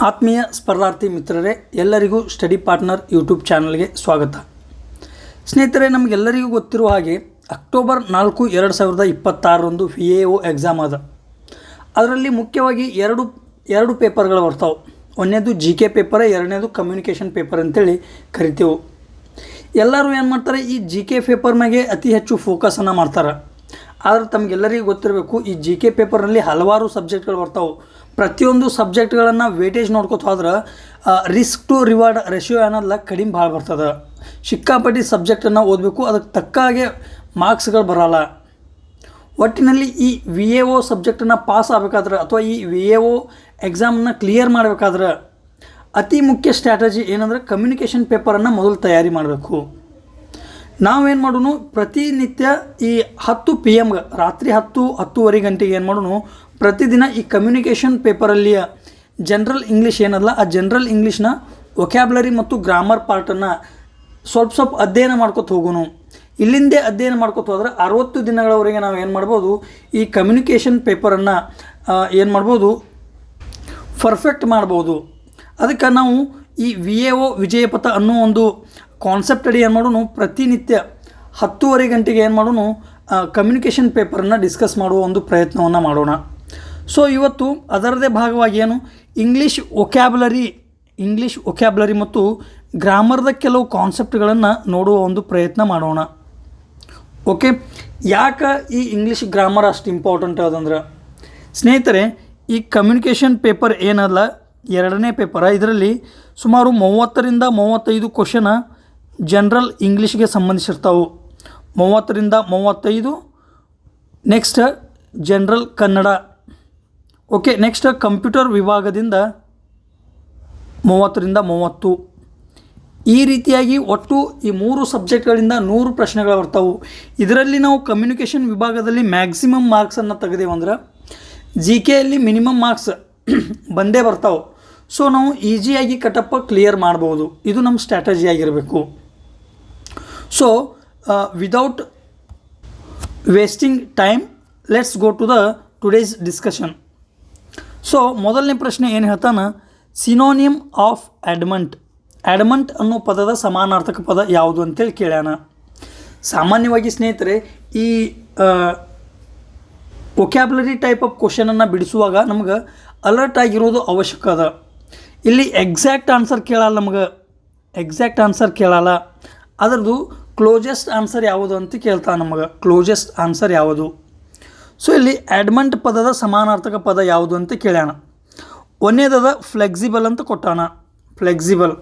ಆತ್ಮೀಯ ಸ್ಪರ್ಧಾರ್ಥಿ ಮಿತ್ರರೇ, ಎಲ್ಲರಿಗೂ ಸ್ಟಡಿ ಪಾರ್ಟ್ನರ್ ಯೂಟ್ಯೂಬ್ ಚಾನಲ್ಗೆ ಸ್ವಾಗತ. ಸ್ನೇಹಿತರೆ, ನಮಗೆಲ್ಲರಿಗೂ ಗೊತ್ತಿರುವ ಹಾಗೆ ಅಕ್ಟೋಬರ್ 4, 2026 VAO ಎಕ್ಸಾಮ್ ಅದ. ಅದರಲ್ಲಿ ಮುಖ್ಯವಾಗಿ ಎರಡು ಪೇಪರ್ಗಳು ಬರ್ತಾವೆ. ಒಂದನೇದು GK ಪೇಪರ್, ಎರಡನೇದು ಕಮ್ಯುನಿಕೇಷನ್ ಪೇಪರ್ ಅಂತೇಳಿ ಕರಿತೇವೆ. ಎಲ್ಲರೂ ಏನು ಮಾಡ್ತಾರೆ, ಈ GK ಪೇಪರ್ ಮ್ಯಾಗೆ ಅತಿ ಹೆಚ್ಚು ಫೋಕಸನ್ನು ಮಾಡ್ತಾರೆ. ಆದರೆ ತಮಗೆಲ್ಲರಿಗೂ ಗೊತ್ತಿರಬೇಕು, ಈ GK ಪೇಪರ್ನಲ್ಲಿ ಹಲವಾರು ಸಬ್ಜೆಕ್ಟ್ಗಳು ಬರ್ತಾವೆ. ಪ್ರತಿಯೊಂದು ಸಬ್ಜೆಕ್ಟ್ಗಳನ್ನು ವೇಟೇಜ್ ನೋಡ್ಕೊತ ಹೋದ್ರೆ ರಿಸ್ಕ್ ಟು ರಿವಾರ್ಡ್ ರೇಷಿಯೋ ಅನ್ನೋದಲ್ಲ ಕಡಿಮೆ ಭಾಳ ಬರ್ತದೆ. ಸಿಕ್ಕಾಪಟ್ಟಿ ಸಬ್ಜೆಕ್ಟನ್ನು ಓದಬೇಕು, ಅದಕ್ಕೆ ತಕ್ಕ ಹಾಗೆ ಮಾರ್ಕ್ಸ್ಗಳು ಬರೋಲ್ಲ. ಒಟ್ಟಿನಲ್ಲಿ ಈ VAO ಸಬ್ಜೆಕ್ಟನ್ನು ಪಾಸ್ ಆಗಬೇಕಾದ್ರೆ ಅಥವಾ ಈ VAO ಎಕ್ಸಾಮನ್ನು ಕ್ಲಿಯರ್ ಮಾಡಬೇಕಾದ್ರೆ ಅತಿ ಮುಖ್ಯ ಸ್ಟ್ರಾಟಜಿ ಏನಂದರೆ ಕಮ್ಯುನಿಕೇಷನ್ ಪೇಪರನ್ನು ಮೊದಲು ತಯಾರಿ ಮಾಡಬೇಕು. ನಾವೇನು ಮಾಡೋಣ, ಪ್ರತಿನಿತ್ಯ ಈ 10 PM ರಾತ್ರಿ 10-10:30 ಗಂಟೆಗೆ ಏನು ಮಾಡೋಣ, ಪ್ರತಿದಿನ ಈ ಕಮ್ಯುನಿಕೇಷನ್ ಪೇಪರಲ್ಲಿಯ ಜನರಲ್ ಇಂಗ್ಲೀಷ್ ಏನಲ್ಲ, ಆ ಜನರಲ್ ಇಂಗ್ಲೀಷ್ನ ವೊಕ್ಯಾಬ್ಲರಿ ಮತ್ತು ಗ್ರಾಮರ್ ಪಾರ್ಟನ್ನು ಸ್ವಲ್ಪ ಅಧ್ಯಯನ ಮಾಡ್ಕೊತ ಹೋಗೋಣ. ಇಲ್ಲಿಂದೇ ಅಧ್ಯಯನ ಮಾಡ್ಕೊತ ಹೋದ್ರೆ 60 ದಿನಗಳವರೆಗೆ ನಾವು ಏನು ಮಾಡ್ಬೋದು, ಈ ಕಮ್ಯುನಿಕೇಷನ್ ಪೇಪರನ್ನು ಏನು ಮಾಡ್ಬೋದು, ಪರ್ಫೆಕ್ಟ್ ಮಾಡ್ಬೋದು. ಅದಕ್ಕೆ ನಾವು ಈ VAO ವಿಜಯಪಥ ಅನ್ನೋ ಒಂದು ಕಾನ್ಸೆಪ್ಟ್ ಅಡಿ ಏನು ಮಾಡೋಣ, ಪ್ರತಿನಿತ್ಯ 10:30 ಗಂಟೆಗೆ ಏನು ಮಾಡೋಣ, ಕಮ್ಯುನಿಕೇಷನ್ ಪೇಪರನ್ನು ಡಿಸ್ಕಸ್ ಮಾಡುವ ಒಂದು ಪ್ರಯತ್ನವನ್ನು ಮಾಡೋಣ. ಸೊ ಇವತ್ತು ಅದರದೇ ಭಾಗವಾಗಿ ಏನು ಇಂಗ್ಲೀಷ್ ವೊಕ್ಯಾಬ್ಲರಿ ಮತ್ತು ಗ್ರಾಮರ್ದ ಕೆಲವು ಕಾನ್ಸೆಪ್ಟ್ಗಳನ್ನು ನೋಡುವ ಒಂದು ಪ್ರಯತ್ನ ಮಾಡೋಣ. ಓಕೆ, ಯಾಕೆ ಈ ಇಂಗ್ಲೀಷ್ ಗ್ರಾಮರ್ ಅಷ್ಟು ಇಂಪಾರ್ಟೆಂಟ್ ಅದಂದ್ರೆ, ಸ್ನೇಹಿತರೆ, ಈ ಕಮ್ಯುನಿಕೇಷನ್ ಪೇಪರ್ ಏನಲ್ಲ, ಎರಡನೇ ಪೇಪರ. ಇದರಲ್ಲಿ ಸುಮಾರು 30ರಿಂದ 35 ಕ್ವಶನ ಜನರಲ್ ಇಂಗ್ಲೀಷ್ಗೆ ಸಂಬಂಧಿಸಿರ್ತಾವೆ. 30ರಿಂದ 35. Next general Kannada. Okay, next computer ವಿಭಾಗದಿಂದ 30ರಿಂದ 30. ಈ ರೀತಿಯಾಗಿ ಒಟ್ಟು ಈ 3 ಸಬ್ಜೆಕ್ಟ್ಗಳಿಂದ 100 ಪ್ರಶ್ನೆಗಳು ಬರ್ತಾವೆ. ಇದರಲ್ಲಿ ನಾವು ಕಮ್ಯುನಿಕೇಷನ್ ವಿಭಾಗದಲ್ಲಿ ಮ್ಯಾಕ್ಸಿಮಮ್ ಮಾರ್ಕ್ಸನ್ನು ತೆಗೆದೇವಂದ್ರೆ GKಯಲ್ಲಿ ಮಿನಿಮಮ್ ಮಾರ್ಕ್ಸ್ ಬಂದೇ ಬರ್ತಾವೆ. ಸೊ ನಾವು ಈಸಿಯಾಗಿ ಕಟಪ್ಪ ಕ್ಲಿಯರ್ ಮಾಡ್ಬೋದು. ಇದು ನಮ್ಮ ಸ್ಟ್ರಾಟಜಿ ಆಗಿರಬೇಕು. So without wasting time, let's go to the today's discussion. So ಮೊದಲನೇ ಪ್ರಶ್ನೆ ಏನು ಹೇಳ್ತಾನೆ, ಸಿನೋನಿಯಮ್ ಆಫ್ ಆಡ್ಮಂಟ್ ಅನ್ನೋ ಪದದ ಸಮಾನಾರ್ಥಕ ಪದ ಯಾವುದು ಅಂತೇಳಿ ಕೇಳ್ಯಾನ. ಸಾಮಾನ್ಯವಾಗಿ ಸ್ನೇಹಿತರೆ, ಈ ವೊಕ್ಯಾಬ್ಲರಿ ಟೈಪ್ ಆಫ್ ಕ್ವಶನನ್ನು ಬಿಡಿಸುವಾಗ ನಮ್ಗೆ ಅಲರ್ಟ್ ಆಗಿರೋದು ಅವಶ್ಯಕ ಅದ. ಇಲ್ಲಿ ಎಕ್ಸಾಕ್ಟ್ ಆನ್ಸರ್ ಕೇಳಲ್ಲ, ಅದರದ್ದು ಕ್ಲೋಜೆಸ್ಟ್ ಆನ್ಸರ್ ಯಾವುದು ಅಂತ ಕೇಳ್ತಾನೆ ನಮಗೆ. ಕ್ಲೋಜೆಸ್ಟ್ ಆನ್ಸರ್ ಯಾವುದು? ಸೊ ಇಲ್ಲಿ ಆಡ್ಮಂಟ್ ಪದದ ಸಮಾನಾರ್ಥಕ ಪದ ಯಾವುದು ಅಂತ ಕೇಳ್ಯಾನ. ಒಂದನೇದದ ಫ್ಲೆಕ್ಸಿಬಲ್ ಅಂತ ಕೊಟ್ಟಾನ, ಫ್ಲೆಕ್ಸಿಬಲ್.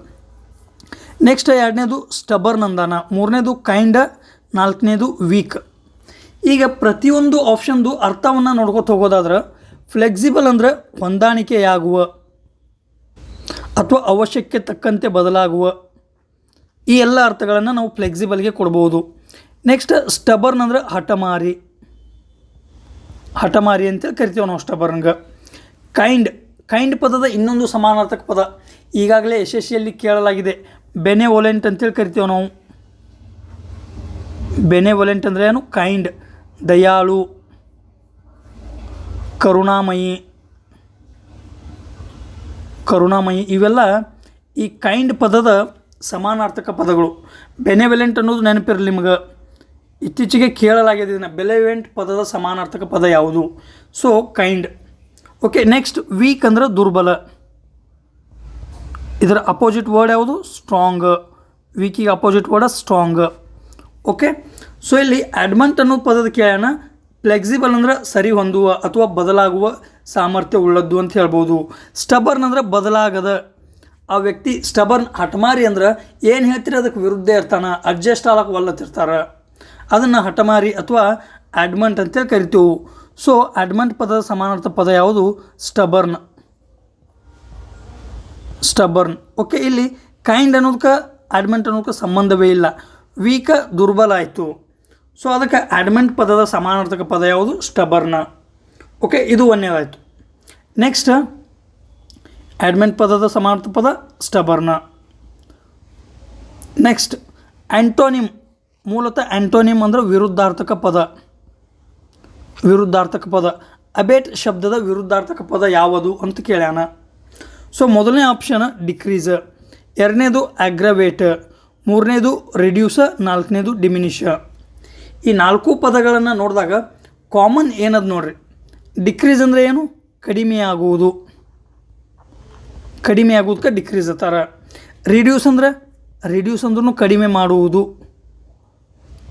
ನೆಕ್ಸ್ಟ್ ಎರಡನೇದು ಸ್ಟಬರ್ನ್ ಅಂದಾನ, ಮೂರನೇದು ಕೈಂಡ, ನಾಲ್ಕನೇದು ವೀಕ್. ಈಗ ಪ್ರತಿಯೊಂದು ಆಪ್ಷನ್ದು ಅರ್ಥವನ್ನು ನೋಡ್ಕೊತ ಹೋಗೋದಾದ್ರೆ, ಫ್ಲೆಕ್ಸಿಬಲ್ ಅಂದರೆ ಹೊಂದಾಣಿಕೆಯಾಗುವ ಅಥವಾ ಅವಶ್ಯಕ್ಕೆ ತಕ್ಕಂತೆ ಬದಲಾಗುವ, ಈ ಎಲ್ಲ ಅರ್ಥಗಳನ್ನು ನಾವು ಫ್ಲೆಕ್ಸಿಬಲ್ಗೆ ಕೊಡ್ಬೋದು. ನೆಕ್ಸ್ಟ್ ಸ್ಟಬರ್ನ್ ಅಂದರೆ ಹಠಮಾರಿ ಅಂತೇಳಿ ಕರಿತೀವಿ ನಾವು ಸ್ಟಬರ್ನ್ಗೆ. ಕೈಂಡ್ ಪದದ ಇನ್ನೊಂದು ಸಮಾನಾರ್ಥಕ ಪದ ಈಗಾಗಲೇ ಯಶಸ್ವಿಯಲ್ಲಿ ಕೇಳಲಾಗಿದೆ, ಬೆನೆವೊಲೆಂಟ್ ಅಂತೇಳಿ ಕರಿತೀವಿ ನಾವು. ಬೆನೆವೊಲೆಂಟ್ ಅಂದರೆ ಏನು? ಕೈಂಡ್, ದಯಾಳು, ಕರುಣಾಮಯಿ, ಇವೆಲ್ಲ ಈ ಕೈಂಡ್ ಪದದ ಸಮಾನಾರ್ಥಕ ಪದಗಳು. ಬೆನೆವೆಲೆಂಟ್ ಅನ್ನೋದು ನೆನಪಿರಲಿ ನಿಮಗೆ, ಇತ್ತೀಚೆಗೆ ಕೇಳಲಾಗಿದೆ ಇದನ್ನು. ಬೆನೆವೆಲೆಂಟ್ ಪದದ ಸಮಾನಾರ್ಥಕ ಪದ ಯಾವುದು? So kind. Okay, next weak ಅಂದರೆ ದುರ್ಬಲ. ಇದರ ಅಪೋಸಿಟ್ ವರ್ಡ್ ಯಾವುದು? ಸ್ಟ್ರಾಂಗ್. ವೀಕಿಗೆ opposite word strong. Okay, so ಇಲ್ಲಿ ಆಡ್ಮಂಟ್ ಅನ್ನೋ ಪದದ ಕೇಳೋಣ. ಫ್ಲೆಕ್ಸಿಬಲ್ ಅಂದರೆ ಸರಿ ಹೊಂದುವ ಅಥವಾ ಬದಲಾಗುವ ಸಾಮರ್ಥ್ಯ ಉಳ್ಳದ್ದು ಅಂತ ಹೇಳ್ಬೋದು. ಸ್ಟಬರ್ನ್ ಅಂದರೆ ಬದಲಾಗದ ಆ ವ್ಯಕ್ತಿ. ಸ್ಟಬರ್ನ್, ಹಠಮಾರಿ ಅಂದ್ರೆ ಏನು ಹೇಳ್ತೀರಿ ಅದಕ್ಕೆ ವಿರುದ್ಧ ಇರ್ತಾನೆ, ಅಡ್ಜಸ್ಟ್ ಆಗಕ್ಕೆ ಒಲ್ಲತ್ತಿರ್ತಾರೆ, ಅದನ್ನು ಹಠಮಾರಿ ಅಥವಾ ಆಡ್ಮಂಟ್ ಅಂತೇಳಿ ಕರಿತೀವಿ. ಸೊ ಆಡ್ಮಂಟ್ ಪದದ ಸಮಾನಾರ್ಥ ಪದ ಯಾವುದು? ಸ್ಟಬರ್ನ್. ಓಕೆ, ಇಲ್ಲಿ ಕೈಂಡ್ ಅನ್ನೋದಕ್ಕೆ ಆಡ್ಮಂಟ್ ಅನ್ನೋದಕ್ಕೆ ಸಂಬಂಧವೇ ಇಲ್ಲ. ವೀಕ ದುರ್ಬಲ ಆಯಿತು. ಸೊ ಅದಕ್ಕೆ ಆಡ್ಮಂಟ್ ಪದದ ಸಮಾನಾರ್ಥಕ ಪದ ಯಾವುದು? ಸ್ಟಬರ್ನ. ಓಕೆ, ಇದು ಒಂದೇದಾಯಿತು. ನೆಕ್ಸ್ಟ್ ಆಡ್ಮಂಟ್ ಪದದ ಸಮಾನಾರ್ಥಕ ಪದ ಸ್ಟಬರ್ನ. Next antonym. ಮೂಲತಃ ಆ್ಯಂಟೋನಿಮ್ ಅಂದರೆ ವಿರುದ್ಧಾರ್ಥಕ ಪದ. ಅಬೇಟ್ ಶಬ್ದದ ವಿರುದ್ಧಾರ್ಥಕ ಪದ ಯಾವುದು ಅಂತ ಕೇಳ್ಯಾನ. ಸೊ ಮೊದಲನೇ ಆಪ್ಷನ್ ಡಿಕ್ರೀಸ್, ಎರಡನೇದು ಅಗ್ರವೇಟ್, ಮೂರನೇದು ರಿಡ್ಯೂಸ, ನಾಲ್ಕನೇದು ಡಿಮಿನಿಷ. ಈ ನಾಲ್ಕು ಪದಗಳನ್ನು ನೋಡಿದಾಗ ಕಾಮನ್ ಏನದು ನೋಡ್ರಿ. ಡಿಕ್ರೀಸ್ ಅಂದರೆ ಏನು? ಕಡಿಮೆ ಆಗುವುದು, ಕಡಿಮೆ ಆಗೋದಕ್ಕೆ ಡಿಕ್ರೀಸ್ ಅಂತಾರೆ. ರಿಡ್ಯೂಸ್ ಅಂದ್ರೂ ಕಡಿಮೆ ಮಾಡುವುದು,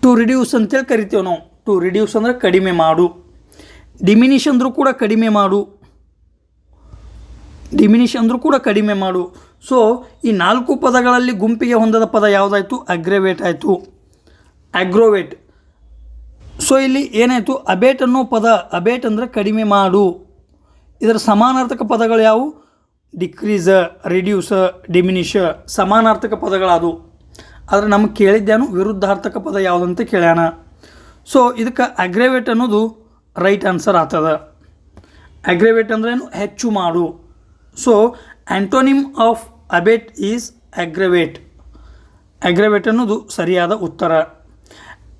ಟು ರಿಡ್ಯೂಸ್ ಅಂತೇಳಿ ಕರಿತೀವಿ ನಾವು. ಟು ರಿಡ್ಯೂಸ್ ಅಂದರೆ ಕಡಿಮೆ ಮಾಡು. ಡಿಮಿನಿಷ್ ಅಂದರೂ ಕೂಡ ಕಡಿಮೆ ಮಾಡು, ಡಿಮಿನಿಷ್ ಅಂದರೂ ಕೂಡ ಕಡಿಮೆ ಮಾಡು. ಸೊ ಈ ನಾಲ್ಕು ಪದಗಳಲ್ಲಿ ಗುಂಪಿಗೆ ಹೊಂದದ ಪದ ಯಾವುದಾಯಿತು? ಅಗ್ರವೇಟ್ ಆಯಿತು, ಅಗ್ರೋವೇಟ್. ಸೊ ಇಲ್ಲಿ ಏನಾಯಿತು? ಅಬೇಟ್ ಅನ್ನೋ ಪದ, ಅಬೇಟ್ ಅಂದರೆ ಕಡಿಮೆ ಮಾಡು. ಇದರ ಸಮಾನಾರ್ಥಕ ಪದಗಳು ಯಾವುವು? ಡಿಕ್ರೀಸ, ರಿಡ್ಯೂಸ, ಡಿಮಿನಿಷ ಸಮಾನಾರ್ಥಕ ಪದಗಳಾದವು. ಆದರೆ ನಮಗೆ ಕೇಳಿದ್ದೇನು ವಿರುದ್ಧಾರ್ಥಕ ಪದ ಯಾವುದಂತ ಕೇಳ್ಯಾನ. ಸೊ ಇದಕ್ಕೆ ಅಗ್ರವೇಟ್ ಅನ್ನೋದು ರೈಟ್ ಆನ್ಸರ್ ಆಗ್ತದ. ಅಗ್ರವೇಟ್ ಅಂದ್ರೇನು? ಹೆಚ್ಚು ಮಾಡು. So antonym of abate is aggravate. Aggravate ಅನ್ನೋದು ಸರಿಯಾದ ಉತ್ತರ.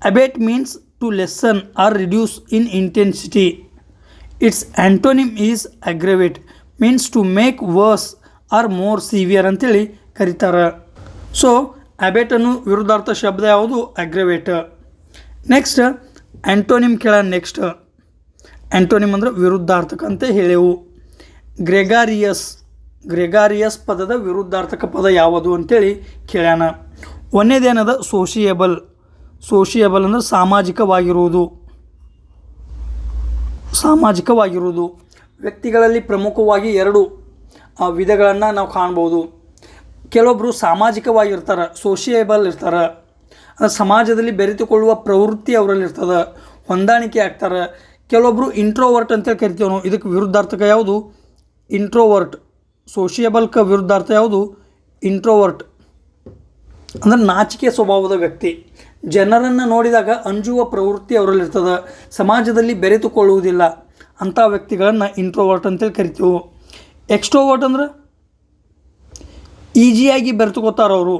Abate means to lessen or reduce in intensity. Its antonym is aggravate means to make worse or more severe ಅಂತೇಳಿ ಕರೀತಾರೆ. ಸೊ ಅಬೇಟ್ ಅನ್ನೋ ವಿರುದ್ಧಾರ್ಥ ಶಬ್ದ ಯಾವುದು? ಅಗ್ರವೇಟ್. ನೆಕ್ಸ್ಟ್ ಆ್ಯಂಟೋನಿಮ್ ಕೇಳೋಣ. ನೆಕ್ಸ್ಟ್ ಆ್ಯಂಟೋನಿಮ್ ಅಂದರೆ ವಿರುದ್ಧಾರ್ಥಕ ಅಂತ ಹೇಳೆವು. ಗ್ರೆಗಾರಿಯಸ್, ಗ್ರೆಗಾರಿಯಸ್ ಪದದ ವಿರುದ್ಧಾರ್ಥಕ ಪದ ಯಾವುದು ಅಂತೇಳಿ ಕೇಳ್ಯಾನ. ಒಂದೇದೇನದ? ಸೋಷಿಯಬಲ್. ಸೋಷಿಯಬಲ್ ಅಂದರೆ ಸಾಮಾಜಿಕವಾಗಿರುವುದು, ಸಾಮಾಜಿಕವಾಗಿರುವುದು. ವ್ಯಕ್ತಿಗಳಲ್ಲಿ ಪ್ರಮುಖವಾಗಿ ಎರಡು ವಿಧಗಳನ್ನು ನಾವು ಕಾಣ್ಬೋದು. ಕೆಲವೊಬ್ಬರು ಸಾಮಾಜಿಕವಾಗಿರ್ತಾರೆ, ಸೋಷಿಯೇಬಲ್ ಇರ್ತಾರೆ, ಅಂದರೆ ಸಮಾಜದಲ್ಲಿ ಬೆರೆತುಕೊಳ್ಳುವ ಪ್ರವೃತ್ತಿ ಅವರಲ್ಲಿ ಇರ್ತದೆ, ಹೊಂದಾಣಿಕೆ ಆಗ್ತಾರೆ. ಕೆಲವೊಬ್ಬರು ಇಂಟ್ರೋವರ್ಟ್ ಅಂತೇಳಿ ಕರಿತೀವಿ ನಾವು. ಇದಕ್ಕೆ ವಿರುದ್ಧಾರ್ಥಕ ಯಾವುದು? ಇಂಟ್ರೋವರ್ಟ್. ಸೋಷಿಯೇಬಲ್ಕ ವಿರುದ್ಧಾರ್ಥ ಯಾವುದು? ಇಂಟ್ರೋವರ್ಟ್ ಅಂದರೆ ನಾಚಿಕೆ ಸ್ವಭಾವದ ವ್ಯಕ್ತಿ. ಜನರನ್ನು ನೋಡಿದಾಗ ಅಂಜುವ ಪ್ರವೃತ್ತಿ ಅವರಲ್ಲಿ ಇರ್ತದೆ, ಸಮಾಜದಲ್ಲಿ ಬೆರೆತುಕೊಳ್ಳುವುದಿಲ್ಲ. ಅಂಥ ವ್ಯಕ್ತಿಗಳನ್ನು ಇಂಟ್ರೋವರ್ಟ್ ಅಂತೇಳಿ ಕರಿತೀವಿ. ಎಕ್ಸ್ಟ್ರೋವರ್ಟ್ ಅಂದ್ರೆ ಈಜಿಯಾಗಿ ಬೆರೆತುಕೋತಾರೆ, ಅವರು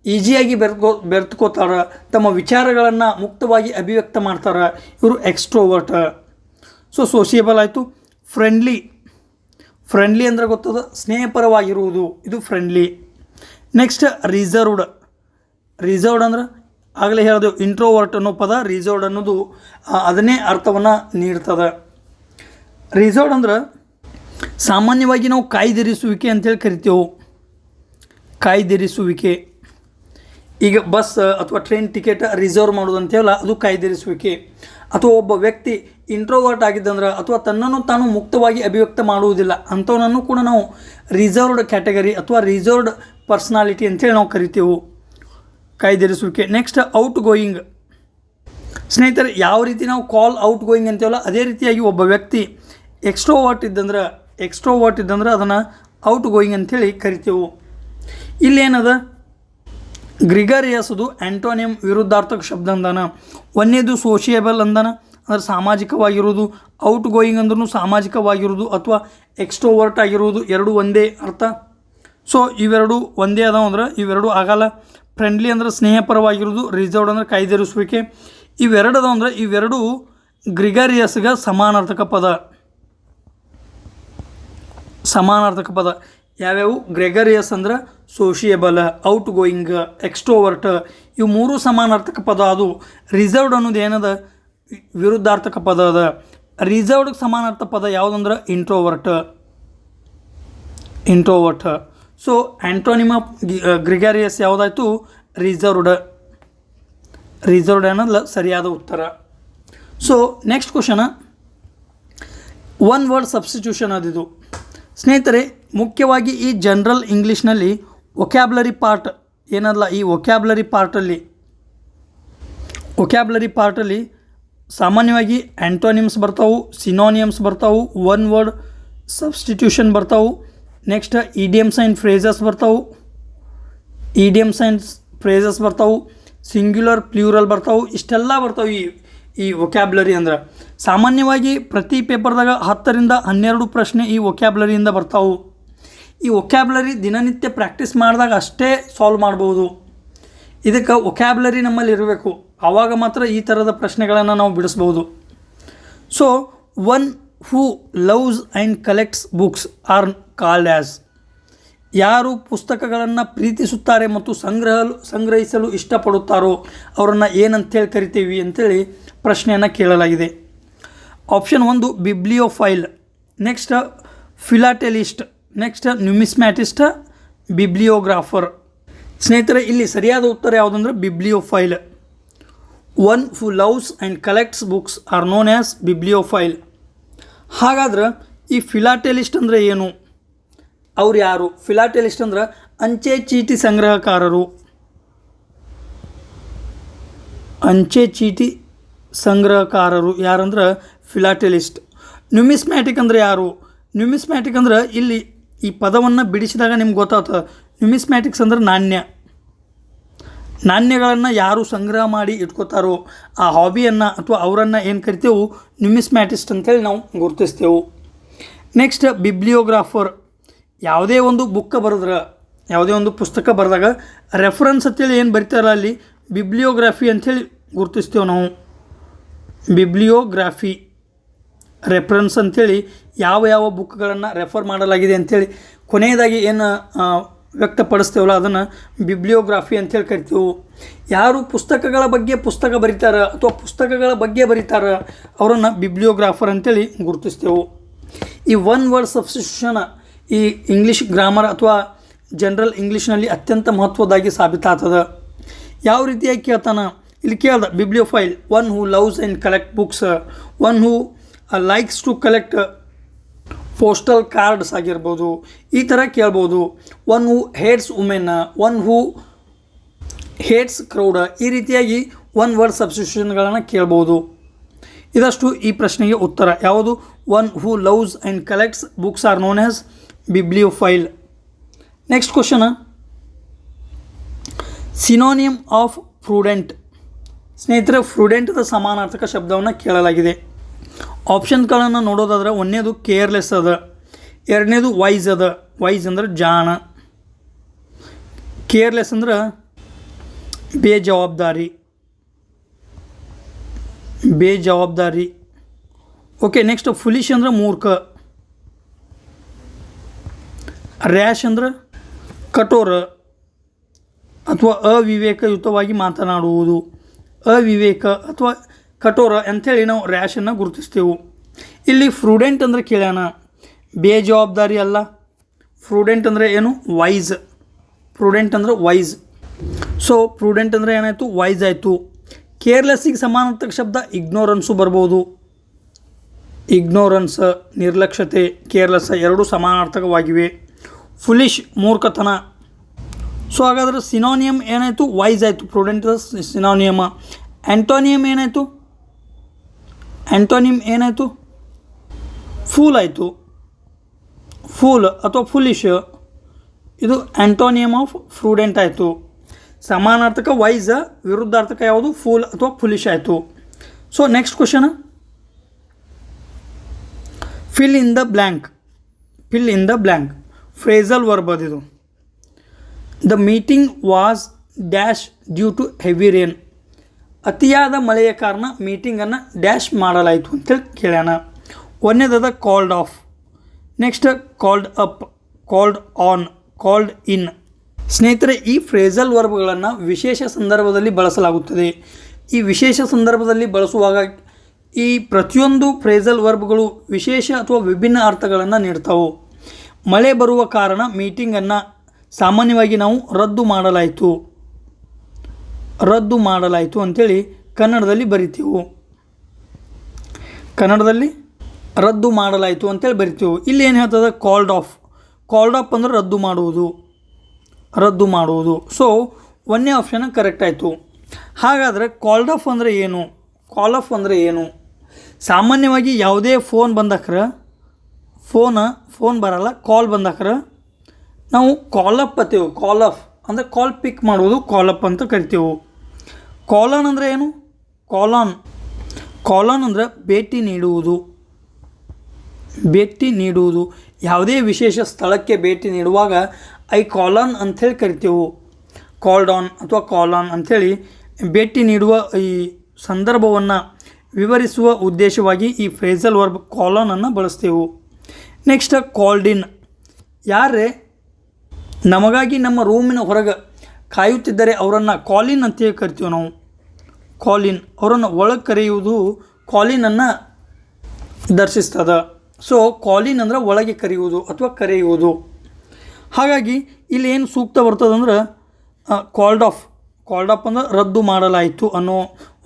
ಈಜಿಯಾಗಿ ಬೆರೆತುಕೋತಾರೆ, ತಮ್ಮ ವಿಚಾರಗಳನ್ನು ಮುಕ್ತವಾಗಿ ಅಭಿವ್ಯಕ್ತ ಮಾಡ್ತಾರೆ, ಇವರು ಎಕ್ಸ್ಟ್ರೋವರ್ಟ್. ಸೊ ಸೋಷಿಯಬಲ್ ಆಯಿತು. ಫ್ರೆಂಡ್ಲಿ, ಫ್ರೆಂಡ್ಲಿ ಅಂದರೆ ಗೊತ್ತದ, ಸ್ನೇಹಪರವಾಗಿರುವುದು, ಇದು ಫ್ರೆಂಡ್ಲಿ. Next reserved. ರಿಸರ್ವ್ಡ್ ಅಂದ್ರೆ ಆಗಲೇ ಹೇಳಿದೆವು ಇಂಟ್ರೋವರ್ಟ್ ಅನ್ನೋ ಪದ, ರಿಸರ್ವ್ಡ್ ಅನ್ನೋದು ಅದನ್ನೇ ಅರ್ಥವನ್ನು ನೀಡ್ತದೆ. ರಿಸರ್ವ್ಡ್ ಅಂದ್ರೆ ಸಾಮಾನ್ಯವಾಗಿ ನಾವು ಕಾಯ್ದಿರಿಸುವಿಕೆ ಅಂತೇಳಿ ಕರಿತೇವೆ. ಕಾಯ್ದಿರಿಸುವಿಕೆ. ಈಗ ಬಸ್ ಅಥವಾ ಟ್ರೈನ್ ಟಿಕೆಟ್ ರಿಸರ್ವ್ ಮಾಡೋದು ಅಂತೇವಲ್ಲ, ಅದು ಕಾಯ್ದಿರಿಸುವಿಕೆ. ಅಥವಾ ಒಬ್ಬ ವ್ಯಕ್ತಿ ಇಂಟ್ರೋವರ್ಟ್ ಆಗಿದ್ದಂದ್ರೆ ಅಥವಾ ತನ್ನನ್ನು ತಾನು ಮುಕ್ತವಾಗಿ ಅಭಿವ್ಯಕ್ತ ಮಾಡುವುದಿಲ್ಲ ಅಂಥವನನ್ನು ಕೂಡ ನಾವು ರಿಸರ್ವ್ಡ್ ಕ್ಯಾಟಗರಿ ಅಥವಾ ರಿಸರ್ವ್ಡ್ ಪರ್ಸ್ನಾಲಿಟಿ ಅಂತೇಳಿ ನಾವು ಕರಿತೇವೆ, ಕಾಯ್ದಿರಿಸುವಿಕೆ. Next out going. ಸ್ನೇಹಿತರೆ, ಯಾವ ರೀತಿ ನಾವು ಕಾಲ್ ಔಟ್ ಗೋಯಿಂಗ್ ಅಂತೀವಲ್ಲ, ಅದೇ ರೀತಿಯಾಗಿ ಒಬ್ಬ ವ್ಯಕ್ತಿ ಎಕ್ಸ್ಟ್ರೋವರ್ಟ್ ಇದ್ದಂದ್ರೆ ಅದನ್ನು ಔಟ್ ಗೋಯಿಂಗ್ ಅಂಥೇಳಿ ಕರಿತೇವೆ. ಇಲ್ಲೇನದ? ಗ್ರಿಗರಿಯಸ್ ಅದು ಆ್ಯಂಟೋನಿಯಮ್ ವಿರುದ್ಧಾರ್ಥಕ ಶಬ್ದ ಅಂದಾನ. ಒಂದೇದು ಸೋಷಿಯಬಲ್ ಅಂದಾನ, ಅಂದರೆ ಸಾಮಾಜಿಕವಾಗಿರುವುದು. ಔಟ್ ಗೋಯಿಂಗ್ ಅಂದ್ರೂ ಸಾಮಾಜಿಕವಾಗಿರುವುದು ಅಥವಾ ಎಕ್ಸ್ಟ್ರೋವರ್ಟ್ ಆಗಿರುವುದು, ಎರಡೂ ಒಂದೇ ಅರ್ಥ. ಸೊ ಇವೆರಡು ಒಂದೇ ಅದಾವ ಅಂದ್ರೆ ಇವೆರಡು ಆಗಲ್ಲ. ಫ್ರೆಂಡ್ಲಿ ಅಂದ್ರೆ ಸ್ನೇಹಪರವಾಗಿರುವುದು, ರಿಸರ್ವ್ಡ್ ಅಂದ್ರೆ ಕಾಯ್ದಿರಿಸುವಿಕೆ. ಇವೆರಡು ಅದಾವ ಅಂದ್ರೆ ಇವೆರಡು ಗ್ರಿಗರಿಯಸ್ಗೆ ಸಮಾನಾರ್ಥಕ ಪದ. ಸಮಾನಾರ್ಥಕ ಪದ ಯಾವ್ಯಾವು? ಗ್ರೆಗರಿಯಸ್ ಅಂದ್ರೆ ಸೋಷಿಯಬಲ್, ಔಟ್ ಗೋಯಿಂಗ್, ಎಕ್ಸ್ಟ್ರೋವರ್ಟ್, ಇವು ಮೂರು ಸಮಾನಾರ್ಥಕ ಪದ. ಅದು ರಿಸರ್ವ್ಡ್ ಅನ್ನೋದು ಏನದ? ವಿರುದ್ಧಾರ್ಥಕ ಪದ ಅದ. ರಿಸರ್ವ್ಡ್ಗೆ ಸಮಾನಾರ್ಥ ಪದ ಯಾವುದಂದ್ರೆ introvert. So antonym of gregarious ಯಾವುದಾಯ್ತು? ರಿಸರ್ವ್ಡ್ ಅನ್ನೋದಲ್ಲ ಸರಿಯಾದ ಉತ್ತರ. So next question, one word substitution ಅದಿದು. ಸ್ನೇಹಿತರೆ, ಮುಖ್ಯವಾಗಿ ಈ ಜನರಲ್ ಇಂಗ್ಲೀಷ್ನಲ್ಲಿ ವೊಕ್ಯಾಬ್ಲರಿ ಪಾರ್ಟ್ ಏನಲ್ಲ, ಈ ವೊಕ್ಯಾಬ್ಲರಿ ಪಾರ್ಟಲ್ಲಿ ಸಾಮಾನ್ಯವಾಗಿ ಆ್ಯಂಟೋನಿಮ್ಸ್ ಬರ್ತಾವೆ, ಸಿನೋನಿಯಮ್ಸ್ ಬರ್ತಾವೆ, ಒನ್ ವರ್ಡ್ ಸಬ್ಸ್ಟಿಟ್ಯೂಷನ್ ಬರ್ತಾವೆ. ನೆಕ್ಸ್ಟ್ ಇಡಿಯಮ್ಸ್ ಆ್ಯಂಡ್ ಫ್ರೇಸಸ್ ಬರ್ತಾವೆ, ಸಿಂಗ್ಯುಲರ್ ಪ್ಲ್ಯೂರಲ್ ಬರ್ತಾವೆ. ಇಷ್ಟೆಲ್ಲ ಬರ್ತಾವೆ ಈ ವೊಕ್ಯಾಬ್ಲರಿ ಅಂದ್ರೆ. ಸಾಮಾನ್ಯವಾಗಿ ಪ್ರತಿ ಪೇಪರ್ದಾಗ 10 ರಿಂದ 12 ಪ್ರಶ್ನೆ ಈ ವೊಕ್ಯಾಬ್ಲರಿಯಿಂದ ಬರ್ತಾವೆ. ಈ ವೊಕ್ಯಾಬ್ಲರಿ ದಿನನಿತ್ಯ ಪ್ರಾಕ್ಟೀಸ್ ಮಾಡಿದಾಗ ಅಷ್ಟೇ ಸಾಲ್ವ್ ಮಾಡ್ಬೋದು. ಇದಕ್ಕೆ ವೊಕ್ಯಾಬ್ಲರಿ ನಮ್ಮಲ್ಲಿ ಇರಬೇಕು, ಆವಾಗ ಮಾತ್ರ ಈ ಥರದ ಪ್ರಶ್ನೆಗಳನ್ನು ನಾವು ಬಿಡಿಸ್ಬೋದು. So who loves and collects books are called as. ಯಾರು ಪುಸ್ತಕಗಳನ್ನು ಪ್ರೀತಿಸುತ್ತಾರೆ ಮತ್ತು ಸಂಗ್ರಹಿಸಲು ಇಷ್ಟಪಡುತ್ತಾರೋ ಅವರನ್ನು ಏನಂತೇಳಿ ಕರಿತೀವಿ ಅಂತೇಳಿ ಪ್ರಶ್ನೆಯನ್ನು ಕೇಳಲಾಗಿದೆ. Option 1 bibliophile, next philatelist, next numismatist, bibliographer. ಸ್ನೇಹಿತರೆ, ಇಲ್ಲಿ ಸರಿಯಾದ ಉತ್ತರ ಯಾವುದಂದ್ರೆ bibliophile. One who loves and collects books are known as bibliophile. ಹಾಗಾದ್ರೆ ಈ ಫಿಲಾಟೆಲಿಸ್ಟ್ ಅಂದರೆ ಏನು? ಅವ್ರು ಯಾರು? ಫಿಲಾಟೆಲಿಸ್ಟ್ ಅಂದ್ರೆ ಅಂಚೆ ಚೀಟಿ ಸಂಗ್ರಹಕಾರರು. ಅಂಚೆ ಚೀಟಿ ಸಂಗ್ರಹಕಾರರು ಯಾರಂದ್ರೆ ಫಿಲಾಟೆಲಿಸ್ಟ್. ನ್ಯೂಮಿಸ್ಮ್ಯಾಟಿಕ್ ಅಂದರೆ ಯಾರು? ನ್ಯೂಮಿಸ್ಮ್ಯಾಟಿಕ್ ಅಂದ್ರೆ ಇಲ್ಲಿ ಈ ಪದವನ್ನು ಬಿಡಿಸಿದಾಗ ನಿಮ್ಗೆ ಗೊತ್ತಾಗ್ತದೆ. ನ್ಯೂಮಿಸ್ಮ್ಯಾಟಿಕ್ಸ್ ಅಂದ್ರೆ ನಾಣ್ಯಗಳನ್ನು ಯಾರು ಸಂಗ್ರಹ ಮಾಡಿ ಇಟ್ಕೋತಾರೋ ಆ ಹಾಬಿಯನ್ನು ಅಥವಾ ಅವರನ್ನು ಏನು ಕರಿತೇವೆ ನ್ಯೂಮಿಸ್ಮ್ಯಾಟಿಸ್ಟ್ ಅಂತೇಳಿ ನಾವು ಗುರುತಿಸ್ತೇವೆ. ನೆಕ್ಸ್ಟ್ ಬಿಬ್ಲಿಯೋಗ್ರಾಫರ್. ಯಾವುದೇ ಒಂದು ಬುಕ್ಕ ಬರೆದ್ರೆ, ಯಾವುದೇ ಒಂದು ಪುಸ್ತಕ ಬರೆದಾಗ ರೆಫರೆನ್ಸ್ ಅಂತೇಳಿ ಏನು ಬರಿತಾರಲ್ಲ ಅಲ್ಲಿ ಬಿಬ್ಲಿಯೋಗ್ರಾಫಿ ಅಂಥೇಳಿ ಗುರುತಿಸ್ತೇವೆ ನಾವು. ಬಿಬ್ಲಿಯೋಗ್ರಾಫಿ ರೆಫರೆನ್ಸ್ ಅಂಥೇಳಿ ಯಾವ ಬುಕ್ಗಳನ್ನು ರೆಫರ್ ಮಾಡಲಾಗಿದೆ ಅಂಥೇಳಿ ಕೊನೆಯದಾಗಿ ಏನು ವ್ಯಕ್ತಪಡಿಸ್ತೇವಲ್ಲ ಅದನ್ನು ಬಿಬ್ಲಿಯೋಗ್ರಾಫಿ ಅಂಥೇಳಿ ಕರಿತೇವೆ. ಯಾರು ಪುಸ್ತಕಗಳ ಬಗ್ಗೆ ಪುಸ್ತಕ ಬರೀತಾರೆ ಅಥವಾ ಪುಸ್ತಕಗಳ ಬಗ್ಗೆ ಬರೀತಾರೆ ಅವರನ್ನು ಬಿಬ್ಲಿಯೋಗ್ರಾಫರ್ ಅಂತೇಳಿ ಗುರುತಿಸ್ತೇವೆ. ಈ ಒನ್ ವರ್ಡ್ ಸಬ್ಸ್ಟಿಟ್ಯೂಷನ್ ಈ ಇಂಗ್ಲೀಷ್ ಗ್ರಾಮರ್ ಅಥವಾ ಜನರಲ್ ಇಂಗ್ಲೀಷ್ನಲ್ಲಿ ಅತ್ಯಂತ ಮಹತ್ವದಾಗಿ ಸಾಬೀತಾಗ್ತದೆ. ಯಾವ ರೀತಿಯಾಗಿ ಕೇಳ್ತಾನೆ ಇಲ್ಲಿ ಕೇಳ್ದ bibliophile, one who loves and collect books, one who likes to collect postal cards ಆಗಿರ್ಬೋದು, ಈ ಥರ ಕೇಳ್ಬೋದು. One who hates women, one who hates crowd, ಈ ರೀತಿಯಾಗಿ ಒನ್ ವರ್ಡ್ ಸಬ್ಸ್ಟಿಟ್ಯೂಷನ್ಗಳನ್ನು ಕೇಳ್ಬೋದು. ಇದಷ್ಟು ಈ ಪ್ರಶ್ನೆಗೆ ಉತ್ತರ. ಯಾವುದು? One who loves and collects books are known as bibliophile. Next question, synonym of prudent. ಸ್ನೇಹಿತರೆ, ಫ್ರೂಡೆಂಟ್ದ ಸಮಾನಾರ್ಥಕ ಶಬ್ದವನ್ನು ಕೇಳಲಾಗಿದೆ. ಆಪ್ಷನ್ಗಳನ್ನು ನೋಡೋದಾದ್ರೆ ಒಂದನೇದು ಕೇರ್ಲೆಸ್ ಅದ, ಎರಡನೇದು ವೈಸ್ ಅದ. ವೈಸ್ ಅಂದ್ರೆ ಜಾಣ, ಕೇರ್ಲೆಸ್ ಅಂದ್ರೆ ಬೇಜವಾಬ್ದಾರಿ. ಓಕೆ, ನೆಕ್ಸ್ಟ್ ಫುಲಿಶ್ ಅಂದ್ರೆ ಮೂರ್ಖ, ರ್ಯಾಶ್ ಅಂದ್ರೆ ಕಠೋರ ಅಥವಾ ಅವಿವೇಕಯುತವಾಗಿ ಮಾತನಾಡುವುದು. ಅವಿವೇಕ ಅಥವಾ ಕಠೋರ ಅಂಥೇಳಿ ನಾವು ರ್ಯಾಶನ್ನು ಗುರುತಿಸ್ತೇವೆ. ಇಲ್ಲಿ ಫ್ರೂಡೆಂಟ್ ಅಂದರೆ ಕೇಳ್ಯಾನ, ಬೇಜವಾಬ್ದಾರಿ ಅಲ್ಲ. ಫ್ರೂಡೆಂಟ್ ಅಂದರೆ ಏನು? ವೈಸ್. ಫ್ರೂಡೆಂಟ್ ಅಂದರೆ ವೈಸ್. ಸೊ ಫ್ರೂಡೆಂಟ್ ಅಂದರೆ ಏನಾಯಿತು? ವೈಸ್ ಆಯಿತು. ಕೇರ್ಲೆಸ್ಸಿಗೆ ಸಮಾನಾರ್ಥಕ ಶಬ್ದ ಇಗ್ನೋರೆನ್ಸು ಬರ್ಬೋದು. ಇಗ್ನೋರೆನ್ಸ್ ನಿರ್ಲಕ್ಷ್ಯತೆ, ಕೇರ್ಲೆಸ್ ಎರಡೂ ಸಮಾನಾರ್ಥಕವಾಗಿವೆ. ಫುಲಿಶ್ ಮೂರ್ಖತನ. ಸೊ ಹಾಗಾದರೆ ಸಿನೋನಿಯಮ್ ಏನಾಯಿತು? ವೈಸ್ ಆಯಿತು. ಫ್ರೂಡೆಂಟ್ ಸಿನೋನಿಯಮ. ಆ್ಯಂಟೋನಿಯಮ್ ಏನಾಯಿತು? ಆ್ಯಂಟೋನಿಮ್ ಏನಾಯಿತು? ಫೂಲ್ ಆಯಿತು. ಫೂಲ್ ಅಥವಾ ಫುಲಿಶ್ ಇದು ಆ್ಯಂಟೋನಿಯಮ್ ಆಫ್ ಫ್ರೂಡೆಂಟ್ ಆಯಿತು. ಸಮಾನಾರ್ಥಕ ವೈಸ್, ವಿರುದ್ಧಾರ್ಥಕ ಯಾವುದು? ಫೂಲ್ ಅಥವಾ ಫುಲಿಶ್ ಆಯಿತು. So next question, fill in the blank. Fill in the blank phrasal verb ಅದಿದು. The meeting was dash due to heavy rain. ಅತಿಯಾದ ಮಳೆಯ ಕಾರಣ ಮೀಟಿಂಗನ್ನು ಡ್ಯಾಶ್ ಮಾಡಲಾಯಿತು ಅಂತೇಳಿ ಕೇಳ್ಯಾನ. ಒಂದನೇದಾದ called off, next called up, called on, called in. ಸ್ನೇಹಿತರೆ, ಈ ಫ್ರೇಸಲ್ ವರ್ಬ್ಗಳನ್ನು ವಿಶೇಷ ಸಂದರ್ಭದಲ್ಲಿ ಬಳಸಲಾಗುತ್ತದೆ. ಈ ವಿಶೇಷ ಸಂದರ್ಭದಲ್ಲಿ ಬಳಸುವಾಗ ಈ ಪ್ರತಿಯೊಂದು ಫ್ರೇಸಲ್ ವರ್ಬ್ಗಳು ವಿಶೇಷ ಅಥವಾ ವಿಭಿನ್ನ ಅರ್ಥಗಳನ್ನು ನೀಡ್ತಾವೆ. ಮಳೆ ಬರುವ ಕಾರಣ ಮೀಟಿಂಗನ್ನು ಸಾಮಾನ್ಯವಾಗಿ ನಾವು ರದ್ದು ಮಾಡಲಾಯಿತು ಅಂಥೇಳಿ ಕನ್ನಡದಲ್ಲಿ ಬರಿತೀವಿ. ಕನ್ನಡದಲ್ಲಿ ರದ್ದು ಮಾಡಲಾಯಿತು ಅಂತೇಳಿ ಬರಿತೀವಿ. ಇಲ್ಲಿ ಏನು ಹೇಳ್ತದೆ? Called of. ಕಾಲ್ಡ್ ಆಫ್ ಅಂದರೆ ರದ್ದು ಮಾಡುವುದು. ಸೊ ಒಂದನೇ ಆಪ್ಷನ್ ಕರೆಕ್ಟ್ ಆಯಿತು. ಹಾಗಾದರೆ ಕಾಲ್ಡ್ ಆಫ್ ಅಂದರೆ ಏನು? ಕಾಲ್ ಆಫ್ ಅಂದರೆ ಏನು? ಸಾಮಾನ್ಯವಾಗಿ ಯಾವುದೇ ಫೋನ್ ಬಂದಾಕ್ರೆ ಫೋನ್ ಬರಲ್ಲ, ಕಾಲ್ ಬಂದಾಕ್ರೆ ನಾವು ಕಾಲ್ ಅಪ್ ಅಂತೀವಿ. ಕಾಲ್ ಆಫ್ ಅಂದರೆ ಕಾಲ್ ಪಿಕ್ ಮಾಡುವುದು, ಕಾಲ್ ಅಪ್ ಅಂತ ಕರಿತೀವಿ. ಕಾಲಾನ್ ಅಂದರೆ ಏನು? ಕಾಲಾನ್ ಅಂದರೆ ಭೇಟಿ ನೀಡುವುದು. ಯಾವುದೇ ವಿಶೇಷ ಸ್ಥಳಕ್ಕೆ ಭೇಟಿ ನೀಡುವಾಗ ಐ ಕಾಲಾನ್ ಅಂಥೇಳಿ ಕರಿತೀವಿ. ಕಾಲ್ಡ್ ಆನ್ ಅಥವಾ ಕಾಲಾನ್ ಅಂಥೇಳಿ ಭೇಟಿ ನೀಡುವ ಈ ಸಂದರ್ಭವನ್ನು ವಿವರಿಸುವ ಉದ್ದೇಶವಾಗಿ ಈ ಫ್ರೇಸಲ್ ವರ್ಬ್ ಕಾಲನನ್ನು ಬಳಸ್ತೇವೆ. Next called in. ಯಾರೇ ನಮಗಾಗಿ ನಮ್ಮ ರೂಮಿನ ಹೊರಗೆ ಕಾಯುತ್ತಿದ್ದರೆ ಅವರನ್ನು ಕಾಲಿನ್ ಅಂತೇಳಿ ಕರಿತೀವಿ ನಾವು. ಕಾಲಿನ್, ಅವರನ್ನು ಒಳಗೆ ಕರೆಯುವುದು ಕಾಲಿನನ್ನು ದರ್ಶಿಸ್ತದೆ. ಸೊ ಕಾಲಿನ್ ಅಂದರೆ ಒಳಗೆ ಕರೆಯುವುದು ಅಥವಾ ಕರೆಯುವುದು. ಹಾಗಾಗಿ ಇಲ್ಲಿ ಏನು ಸೂಕ್ತ ಬರ್ತದಂದ್ರೆ ಕಾಲ್ಡ್ ಆಫ್. ಕಾಲ್ಡ್ ಆಫ್ ಅಂದರೆ ರದ್ದು ಮಾಡಲಾಯಿತು ಅನ್ನೋ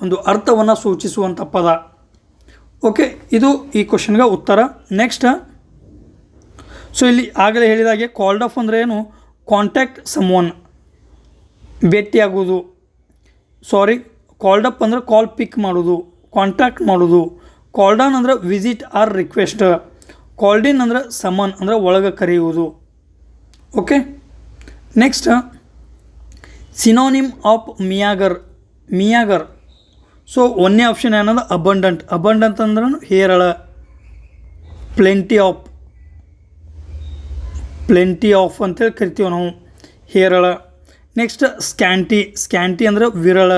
ಒಂದು ಅರ್ಥವನ್ನು ಸೂಚಿಸುವಂಥ ಪದ. ಓಕೆ, ಇದು ಈ ಕ್ವಶನ್ಗೆ ಉತ್ತರ. ನೆಕ್ಸ್ಟ್, ಸೊ ಇಲ್ಲಿ ಆಗಲೇ ಹೇಳಿದಾಗೆ ಕಾಲ್ಡ್ ಆಫ್ ಅಂದರೆ ಏನು? ಕಾಂಟ್ಯಾಕ್ಟ್ ಸಮ್ವನ್, ಭೇಟಿಯಾಗೋದು. ಕಾಲ್ಡ್ ಅಪ್ ಅಂದರೆ ಕಾಲ್ ಪಿಕ್ ಮಾಡೋದು, ಕಾಂಟ್ಯಾಕ್ಟ್ ಮಾಡೋದು. ಕಾಲ್ಡ್ ಆನ್ ಅಂದರೆ visit or request. Called in ಅಂದರೆ ಸಮನ್ ಅಂದರೆ ಒಳಗೆ ಕರೆಯುವುದು. Okay, next synonym of meagre. So ಒಂದನೇ ಆಪ್ಷನ್ ಏನಂದ್ರೆ ಅಬಂಡೆಂಟ್. ಅಬಂಡೆಂಟ್ ಅಂದ್ರೆ ಹೇರಳ. ಪ್ಲೆಂಟಿ ಆಫ್ ಅಂತೇಳಿ ಕರಿತೀವಿ ನಾವು, ಹೇರಳ. ನೆಕ್ಸ್ಟ್ ಸ್ಕ್ಯಾಂಟಿ ಅಂದರೆ ವಿರಳ,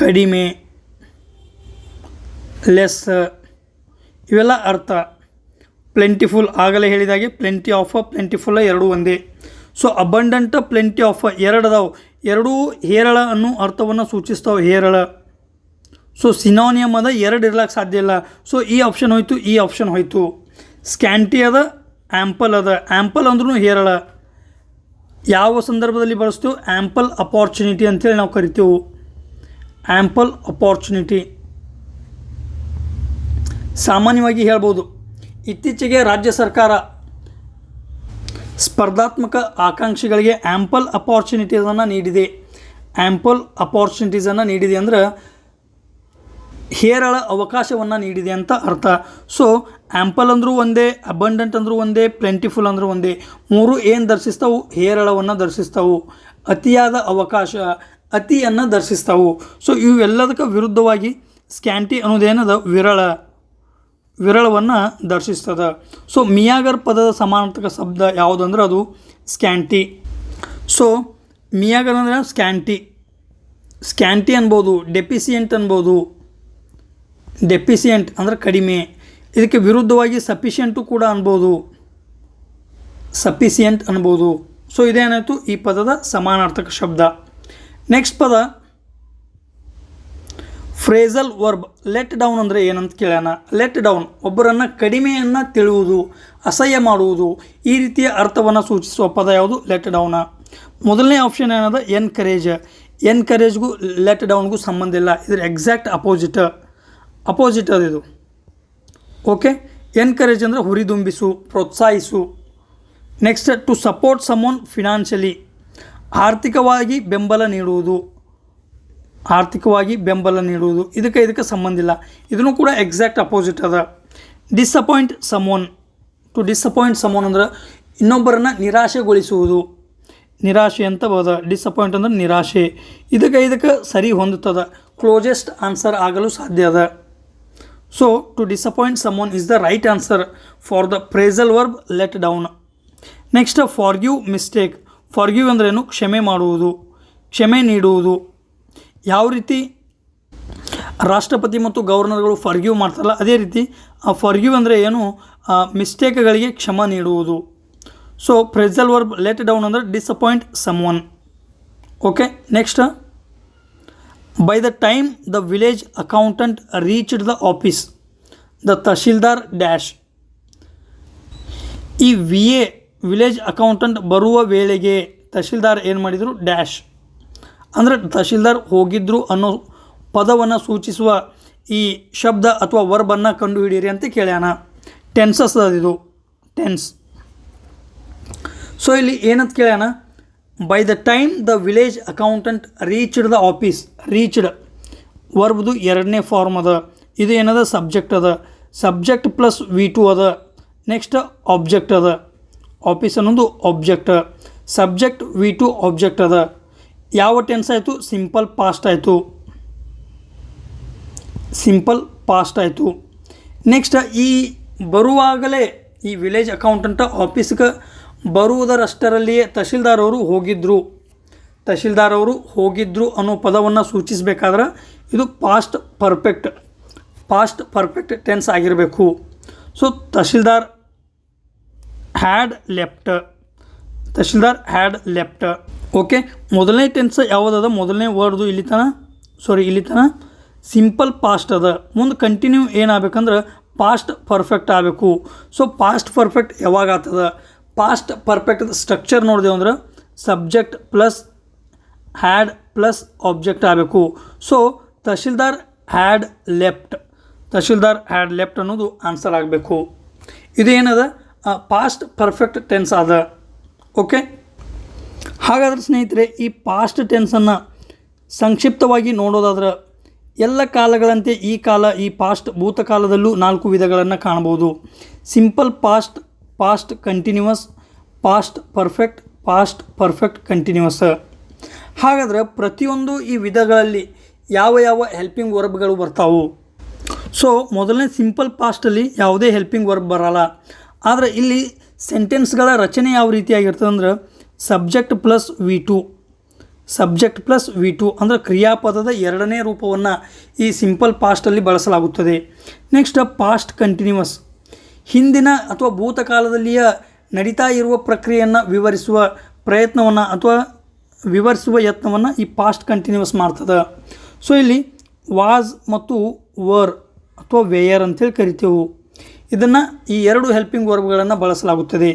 ಕಡಿಮೆ, ಲೆಸ್, ಇವೆಲ್ಲ ಅರ್ಥ. ಪ್ಲೆಂಟಿಫುಲ್ ಆಗಲೇ ಹೇಳಿದಾಗೆ ಪ್ಲೆಂಟಿ ಆಫ್ ಪ್ಲೆಂಟಿಫುಲ್ಲ ಎರಡೂ ಒಂದೇ. ಸೊ ಅಬಂಡೆಂಟ್ ಪ್ಲೆಂಟಿ ಆಫ್ ಎರಡು ಅದಾವೆ, ಎರಡೂ ಹೇರಳ ಅನ್ನೋ ಅರ್ಥವನ್ನು ಸೂಚಿಸ್ತಾವೆ, ಹೇರಳ. ಸೊ ಸಿನೋನಿಯಮ್ ಅದ, ಎರಡು ಇರ್ಲಿಕ್ಕೆ ಸಾಧ್ಯ ಇಲ್ಲ. ಸೊ ಈ ಆಪ್ಷನ್ ಹೋಯ್ತು, ಈ ಆಪ್ಷನ್ ಹೋಯ್ತು. ಸ್ಕ್ಯಾಂಟಿ ಅದ, ಆ್ಯಂಪಲ್ ಅದ. ಆ್ಯಂಪಲ್ ಅಂದ್ರೂ ಹೇರಳ. ಯಾವ ಸಂದರ್ಭದಲ್ಲಿ ಬಳಸ್ತೀವಿ? ಆ್ಯಂಪಲ್ ಅಪಾರ್ಚುನಿಟಿ ಅಂತೇಳಿ ನಾವು ಕರಿತೀವಿ. ಆ್ಯಂಪಲ್ ಅಪಾರ್ಚುನಿಟಿ ಸಾಮಾನ್ಯವಾಗಿ ಹೇಳ್ಬೋದು. ಇತ್ತೀಚೆಗೆ ರಾಜ್ಯ ಸರ್ಕಾರ ಸ್ಪರ್ಧಾತ್ಮಕ ಆಕಾಂಕ್ಷಿಗಳಿಗೆ ಆ್ಯಂಪಲ್ ಅಪಾರ್ಚುನಿಟೀಸನ್ನು ನೀಡಿದೆ. ಆ್ಯಂಪಲ್ ಅಪಾರ್ಚುನಿಟೀಸನ್ನು ನೀಡಿದೆ ಅಂದರೆ ಹೇರಳ ಅವಕಾಶವನ್ನು ನೀಡಿದೆ ಅಂತ ಅರ್ಥ. ಸೊ ಆ್ಯಂಪಲ್ ಅಂದರೂ ಒಂದೇ, ಅಬಂಡೆಂಟ್ ಅಂದರೂ ಒಂದೇ, ಪ್ಲೆಂಟಿಫುಲ್ ಅಂದರೂ ಒಂದೇ. ಮೂರು ಏನು ದರ್ಶಿಸ್ತಾವು? ಹೇರಳವನ್ನು ದರ್ಶಿಸ್ತಾವು. ಅತಿಯಾದ ಅವಕಾಶ, ಅತಿಯನ್ನು ದರ್ಶಿಸ್ತಾವು. ಸೊ ಇವೆಲ್ಲದಕ್ಕೆ ವಿರುದ್ಧವಾಗಿ ಸ್ಕ್ಯಾಂಟಿ ಅನ್ನೋದೇನದ ವಿರಳವನ್ನು ದರ್ಶಿಸ್ತದೆ. ಸೊ ಮಿಯಾಗರ್ ಪದದ ಸಮಾನಾರ್ಥಕ ಶಬ್ದ ಯಾವುದಂದ್ರೆ ಅದು ಸ್ಕ್ಯಾಂಟಿ. ಸೊ ಮಿಯಾಗರ್ ಅಂದರೆ ಸ್ಕ್ಯಾಂಟಿ ಅನ್ಬೋದು, ಡೆಪಿಸಿಯೆಂಟ್ ಅನ್ಬೋದು. ಡೆಪಿಸಿಯೆಂಟ್ ಅಂದರೆ ಕಡಿಮೆ. ಇದಕ್ಕೆ ವಿರುದ್ಧವಾಗಿ ಸಫಿಷಿಯೆಂಟು ಕೂಡ ಅನ್ಬೋದು, ಸಫಿಸಿಯೆಂಟ್ ಅನ್ಬೋದು. ಸೊ ಇದೇನಾಯಿತು ಈ ಪದದ ಸಮಾನಾರ್ಥಕ ಶಬ್ದ. ನೆಕ್ಸ್ಟ್ ಪದ ಫ್ರೇಸಲ್ ವರ್ಬ್. ಲೆಟ್ ಡೌನ್ ಅಂದರೆ ಏನಂತ ಕೇಳೋಣ. ಲೆಟ್ ಡೌನ್ ಒಬ್ಬರನ್ನು ಕಡಿಮೆಯನ್ನು ತಿಳುವುದು, ಅಸಹ್ಯ ಮಾಡುವುದು, ಈ ರೀತಿಯ ಅರ್ಥವನ್ನು ಸೂಚಿಸುವ ಪದ ಯಾವುದು? Let down. ಮೊದಲನೇ ಆಪ್ಷನ್ ಏನದ? ಎನ್ಕರೇಜ್ಗೂ ಲೆಟ್ ಡೌನ್ಗೂ ಸಂಬಂಧ ಇಲ್ಲ. ಇದ್ರ ಎಕ್ಸಾಕ್ಟ್ ಅಪೋಸಿಟ್ ಅದಿದು. ಓಕೆ, ಎನ್ಕರೇಜ್ ಅಂದರೆ ಹುರಿದುಂಬಿಸು, ಪ್ರೋತ್ಸಾಹಿಸು. Next to support someone financially, ಆರ್ಥಿಕವಾಗಿ ಬೆಂಬಲ ನೀಡುವುದು. ಇದಕ್ಕೆ ಸಂಬಂಧ ಇಲ್ಲ. ಇದನ್ನು ಕೂಡ ಎಕ್ಸಾಕ್ಟ್ ಅಪೋಸಿಟ್ ಅದ. Disappoint someone. To disappoint someone ಅಂದ್ರೆ ಇನ್ನೊಬ್ಬರನ್ನು ನಿರಾಶೆಗೊಳಿಸುವುದು. ನಿರಾಶೆ ಅಂತ ಬದ. ಡಿಸಪಾಯಿಂಟ್ ಅಂದ್ರೆ ನಿರಾಶೆ. ಇದಕ್ಕೆ ಸರಿ ಹೊಂದುತ್ತದೆ, ಕ್ಲೋಸೆಸ್ಟ್ ಆನ್ಸರ್ ಆಗಲು ಸಾಧ್ಯ ಅದ. So to disappoint someone is the right answer for the phrasal verb let down. Next forgive mistake. Forgive ಅಂದ್ರೇನು? ಕ್ಷಮೆ ಮಾಡುವುದು, ಕ್ಷಮೆ ನೀಡುವುದು. ಯಾವ ರೀತಿ ರಾಷ್ಟ್ರಪತಿ ಮತ್ತು ಗವರ್ನರ್ಗಳು ಫಾರ್ಗಿವ್ ಮಾಡ್ತಾರಲ್ಲ, ಅದೇ ರೀತಿ ಫಾರ್ಗಿವ್ ಅಂದರೆ ಏನು? ಮಿಸ್ಟೇಕ್ಗಳಿಗೆ ಕ್ಷಮೆ ನೀಡುವುದು. So phrasal verb let down ಅಂದರೆ disappoint someone. Okay, next by the time the village accountant reached the office the tahsildar dash. ಈ ವಿಲೇಜ್ ಅಕೌಂಟೆಂಟ್ ಬರುವ ವೇಳೆಗೆ ತಹಶೀಲ್ದಾರ್ ಏನು ಮಾಡಿದರು? ಡ್ಯಾಶ್. ಅಂದರೆ ತಹಶೀಲ್ದಾರ್ ಹೋಗಿದ್ರು ಅನ್ನೋ ಪದವನ್ನು ಸೂಚಿಸುವ ಈ ಶಬ್ದ ಅಥವಾ ವರ್ಬನ್ನು ಕಂಡುಹಿಡಿಯಿರಿ ಅಂತ ಕೇಳ್ಯಾನ. ಟೆನ್ಸಸ್ ಅದಿದು, ಟೆನ್ಸ್. ಸೊ ಇಲ್ಲಿ ಏನಂತ ಕೇಳ್ಯಾನ? By the time the village accountant reached the office. Reached ವರ್ಬ್ದು ಎರಡನೇ ಫಾರ್ಮ್ ಅದ. ಇದು ಏನದ? ಸಬ್ಜೆಕ್ಟ್ ಅದ. ಸಬ್ಜೆಕ್ಟ್ ಪ್ಲಸ್ V2 ಅದ. ನೆಕ್ಸ್ಟ್ ಆಬ್ಜೆಕ್ಟ್ ಅದ. ಆಫೀಸ್ ಅನ್ನೋದು ಆಬ್ಜೆಕ್ಟ್. ಸಬ್ಜೆಕ್ಟ್ V2 ಆಬ್ಜೆಕ್ಟ್ ಅದ. ಯಾವ ಟೆನ್ಸ್ ಆಯಿತು? ಸಿಂಪಲ್ ಪಾಸ್ಟ್ ಆಯಿತು. ನೆಕ್ಸ್ಟ್ ಈ ಬರುವಾಗಲೇ ಈ ವಿಲೇಜ್ ಅಕೌಂಟೆಂಟ್ ಆಫೀಸ್ಗೆ ಬರುವುದರಷ್ಟರಲ್ಲಿಯೇ ತಹಶೀಲ್ದಾರ್ ಅವರು ಹೋಗಿದ್ರು ಅನ್ನೋ ಪದವನ್ನು ಸೂಚಿಸಬೇಕಾದ್ರೆ ಇದು ಪಾಸ್ಟ್ ಪರ್ಫೆಕ್ಟ್ ಟೆನ್ಸ್ ಆಗಿರಬೇಕು. So tahsildar had left. Okay, ಮೊದಲನೇ ಟೆನ್ಸ್ ಯಾವುದದ, ಮೊದಲನೇ ವರ್ಡ್ದು ಇಲ್ಲಿ ತನ ಸಿಂಪಲ್ ಪಾಸ್ಟ್ ಅದ. ಮುಂದೆ ಕಂಟಿನ್ಯೂ ಏನಾಗಬೇಕಂದ್ರೆ ಪಾಸ್ಟ್ ಪರ್ಫೆಕ್ಟ್ ಆಗಬೇಕು. ಸೊ ಪಾಸ್ಟ್ ಪರ್ಫೆಕ್ಟ್ ಯಾವಾಗ ಆಗ್ತದ, ಪಾಸ್ಟ್ ಪರ್ಫೆಕ್ಟ್ ಸ್ಟ್ರಕ್ಚರ್ ನೋಡಿದೆವು ಅಂದ್ರೆ subject plus had plus object ಆಗಬೇಕು. ಸೊ ತಹಶೀಲ್ದಾರ್ ಹ್ಯಾಡ್ ಲೆಫ್ಟ್ ಅನ್ನೋದು ಆನ್ಸರ್ ಆಗಬೇಕು. ಇದು ಏನದ, ಪಾಸ್ಟ್ ಪರ್ಫೆಕ್ಟ್ ಟೆನ್ಸ್ ಅದ. ಓಕೆ, ಹಾಗಾದ್ರೆ ಸ್ನೇಹಿತರೆ ಈ ಪಾಸ್ಟ್ ಟೆನ್ಸನ್ನು ಸಂಕ್ಷಿಪ್ತವಾಗಿ ನೋಡೋದಾದ್ರೆ ಎಲ್ಲ ಕಾಲಗಳಂತೆ ಈ ಪಾಸ್ಟ್ ಭೂತಕಾಲದಲ್ಲೂ 4 ವಿಧಗಳನ್ನು ಕಾಣಬಹುದು. Simple past continuous, past perfect continuous. ಹಾಗಾದರೆ ಪ್ರತಿಯೊಂದು ಈ ವಿಧಗಳಲ್ಲಿ ಯಾವ ಹೆಲ್ಪಿಂಗ್ ವರ್ಬ್ಗಳು ಬರ್ತಾವು. ಸೊ ಮೊದಲನೇ ಸಿಂಪಲ್ ಪಾಸ್ಟಲ್ಲಿ ಯಾವುದೇ ಹೆಲ್ಪಿಂಗ್ ವರ್ಬ್ ಬರಲ್ಲ. ಆದರೆ ಇಲ್ಲಿ ಸೆಂಟೆನ್ಸ್ಗಳ ರಚನೆ ಯಾವ ರೀತಿಯಾಗಿರ್ತದೆ ಅಂದ್ರೆ ಸಬ್ಜೆಕ್ಟ್ ಪ್ಲಸ್ ವಿ ಟು ಅಂದರೆ ಕ್ರಿಯಾಪದದ ಎರಡನೇ ರೂಪವನ್ನು ಈ ಸಿಂಪಲ್ ಪಾಸ್ಟಲ್ಲಿ ಬಳಸಲಾಗುತ್ತದೆ. ನೆಕ್ಸ್ಟ್ ಪಾಸ್ಟ್ ಕಂಟಿನ್ಯೂವಸ್, ಹಿಂದಿನ ಅಥವಾ ಭೂತಕಾಲದಲ್ಲಿಯ ನಡೀತಾ ಇರುವ ಪ್ರಕ್ರಿಯೆಯನ್ನು ವಿವರಿಸುವ ಪ್ರಯತ್ನವನ್ನು ಅಥವಾ ವಿವರಿಸುವ ಯತ್ನವನ್ನು ಈ ಪಾಸ್ಟ್ ಕಂಟಿನ್ಯೂವಸ್ ಮಾಡ್ತದೆ. ಸೊ ಇಲ್ಲಿ ವಾಸ್ ಮತ್ತು ವರ್ ಅಥವಾ ವೇಯರ್ ಅಂತೇಳಿ ಕರಿತೇವೆ. ಇದನ್ನು ಈ 2 ಹೆಲ್ಪಿಂಗ್ ವರ್ಬ್ಗಳನ್ನು ಬಳಸಲಾಗುತ್ತದೆ.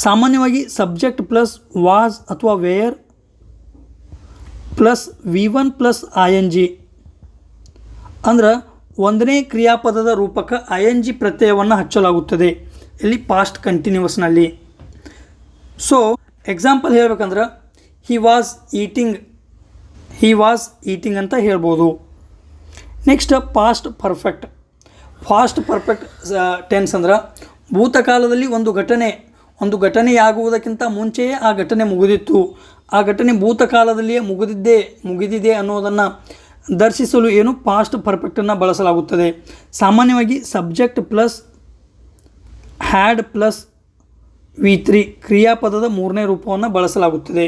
ಸಾಮಾನ್ಯವಾಗಿ ಸಬ್ಜೆಕ್ಟ್ ಪ್ಲಸ್ ವಾಸ್ ಅಥವಾ ವೇಯರ್ ಪ್ಲಸ್ V1 ಪ್ಲಸ್ ING ಅಂದ್ರೆ ಒಂದನೇ ಕ್ರಿಯಾಪದದ ರೂಪಕ್ಕೆ ING ಪ್ರತ್ಯಯವನ್ನು ಹಚ್ಚಲಾಗುತ್ತದೆ ಇಲ್ಲಿ ಪಾಸ್ಟ್ ಕಂಟಿನ್ಯೂವಸ್ನಲ್ಲಿ. ಸೊ ಎಕ್ಸಾಂಪಲ್ ಹೇಳ್ಬೇಕಂದ್ರೆ ಹಿ ವಾಸ್ ಈಟಿಂಗ್ ಅಂತ ಹೇಳ್ಬೋದು. ನೆಕ್ಸ್ಟ್ ಪಾಸ್ಟ್ ಪರ್ಫೆಕ್ಟ್ ಟೆನ್ಸ್ ಅಂದ್ರೆ ಭೂತಕಾಲದಲ್ಲಿ ಒಂದು ಘಟನೆಯಾಗುವುದಕ್ಕಿಂತ ಮುಂಚೆಯೇ ಆ ಘಟನೆ ಮುಗಿದಿತ್ತು, ಆ ಘಟನೆ ಭೂತಕಾಲದಲ್ಲಿಯೇ ಮುಗಿದಿದೆ ಅನ್ನೋದನ್ನು ದರ್ಶಿಸಲು ಏನು ಪಾಸ್ಟ್ ಪರ್ಫೆಕ್ಟನ್ನು ಬಳಸಲಾಗುತ್ತದೆ. ಸಾಮಾನ್ಯವಾಗಿ subject plus had plus V3 ಕ್ರಿಯಾಪದದ 3ನೇ ರೂಪವನ್ನು ಬಳಸಲಾಗುತ್ತದೆ.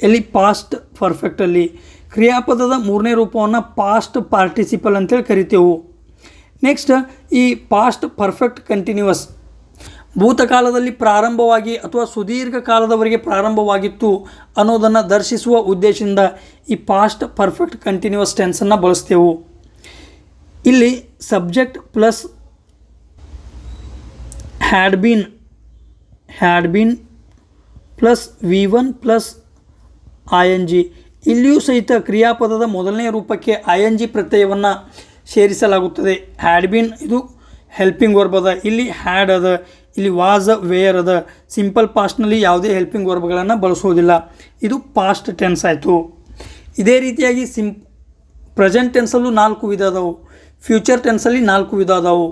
ಇಲ್ಲಿ ಪಾಸ್ಟ್ ಪರ್ಫೆಕ್ಟಲ್ಲಿ ಕ್ರಿಯಾಪದದ 3ನೇ ರೂಪವನ್ನು ಪಾಸ್ಟ್ ಪಾರ್ಟಿಸಿಪಲ್ ಅಂತೇಳಿ ಕರಿತೇವೆ. ನೆಕ್ಸ್ಟ್ ಈ ಪಾಸ್ಟ್ ಪರ್ಫೆಕ್ಟ್ ಕಂಟಿನ್ಯೂವಸ್ ಭೂತಕಾಲದಲ್ಲಿ ಪ್ರಾರಂಭವಾಗಿ ಅಥವಾ ಸುದೀರ್ಘ ಕಾಲದವರೆಗೆ ಪ್ರಾರಂಭವಾಗಿತ್ತು ಅನ್ನೋದನ್ನು ದರ್ಶಿಸುವ ಉದ್ದೇಶದಿಂದ ಈ ಪಾಸ್ಟ್ ಪರ್ಫೆಕ್ಟ್ ಕಂಟಿನ್ಯೂವಸ್ ಟೆನ್ಸನ್ನು ಬಳಸ್ತೇವೆ. ಇಲ್ಲಿ subject plus had been plus V1 plus ING. ಇಲ್ಲಿಯೂ ಸಹಿತ ಕ್ರಿಯಾಪದದ ಮೊದಲನೇ ರೂಪಕ್ಕೆ ING ಪ್ರತ್ಯಯವನ್ನು ಸೇರಿಸಲಾಗುತ್ತದೆ. ಹ್ಯಾಡ್ ಬೀನ್ ಇದು ಹೆಲ್ಪಿಂಗ್ ವರ್ಬ್ ಅದ, ಇಲ್ಲಿ ಹ್ಯಾಡ್ ಅದ, ಇಲ್ಲಿ ವಾಸ್ ವೇರ್ ಅದ. ಸಿಂಪಲ್ ಪಾಸ್ಟ್ನಲ್ಲಿ ಯಾವುದೇ ಹೆಲ್ಪಿಂಗ್ ವರ್ಬ್ಗಳನ್ನು ಬಳಸೋದಿಲ್ಲ. ಇದು ಪಾಸ್ಟ್ ಟೆನ್ಸ್ ಆಯಿತು. ಇದೇ ರೀತಿಯಾಗಿ ಪ್ರೆಸೆಂಟ್ ಟೆನ್ಸಲ್ಲೂ 4 ವಿಧ ಅದಾವು, ಫ್ಯೂಚರ್ ಟೆನ್ಸಲ್ಲಿ 4 ವಿಧ ಅದಾವು.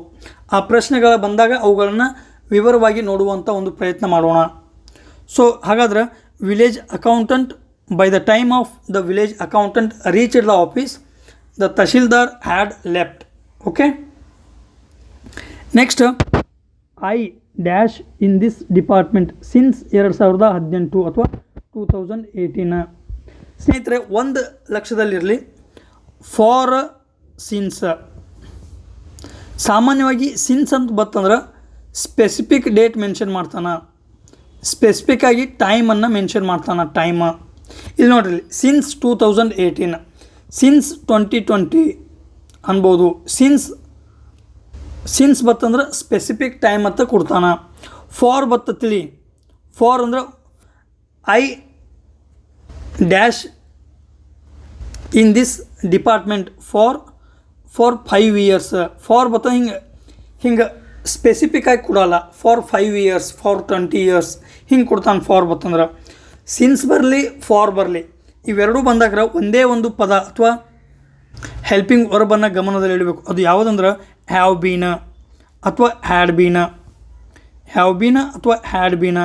ಆ ಪ್ರಶ್ನೆಗಳ ಬಂದಾಗ ಅವುಗಳನ್ನು ವಿವರವಾಗಿ ನೋಡುವಂಥ ಒಂದು ಪ್ರಯತ್ನ ಮಾಡೋಣ. ಸೊ ಹಾಗಾದ್ರೆ village accountant, by the time of the village accountant reached the office, the tahsildar had left. Okay, next I dash in this department since 2018 ಅಥವಾ 2018. ಸ್ನೇಹಿತರೆ 1 ಲಕ್ಷದಲ್ಲಿರಲಿ ಫಾರ್ ಸಿನ್ಸ್. ಸಾಮಾನ್ಯವಾಗಿ ಸಿನ್ಸ್ ಅಂತ ಬರ್ತಂದ್ರೆ ಸ್ಪೆಸಿಫಿಕ್ ಡೇಟ್ ಮೆನ್ಷನ್ ಮಾಡ್ತಾನೆ, ಸ್ಪೆಸಿಫಿಕ್ ಆಗಿ ಟೈಮನ್ನು mention ಮಾಡ್ತಾನೆ. ಇಲ್ಲಿ ನೋಡ್ರಿ, ಸಿನ್ಸ್ 2018, ಸಿನ್ಸ್ 2020 ಅನ್ಬೋದು. ಸಿನ್ಸ್ ಬತ್ತಂದ್ರೆ ಸ್ಪೆಸಿಫಿಕ್ ಟೈಮ್ ಅಂತ ಕೊಡ್ತಾನೆ. ಫಾರ್ ಬತ್ತತಿಳಿ, ಫಾರ್ ಅಂದ್ರೆ I dash in this department for 5 years. For ಬತ್ತ ಹಿಂಗೆ ಸ್ಪೆಸಿಫಿಕ್ ಆಗಿ ಕೊಡಲ್ಲ. ಫಾರ್ 5 years, ಫಾರ್ 20 years ಹಿಂಗೆ ಕೊಡ್ತಾನೆ. ಫಾರ್ ಬತ್ತಂದ್ರೆ ಸಿನ್ಸ್ ಬರಲಿ ಫಾರ್ ಬರಲಿ ಇವೆರಡೂ ಬಂದಾಗ ಒಂದೇ ಒಂದು ಪದ ಅಥವಾ ಹೆಲ್ಪಿಂಗ್ ವರ್ಬನ್ನು ಗಮನದಲ್ಲಿಡಬೇಕು. ಅದು ಯಾವುದಂದ್ರೆ ಹ್ಯಾವ್ ಬೀನ ಅಥವಾ ಹ್ಯಾಡ್ ಬೀನ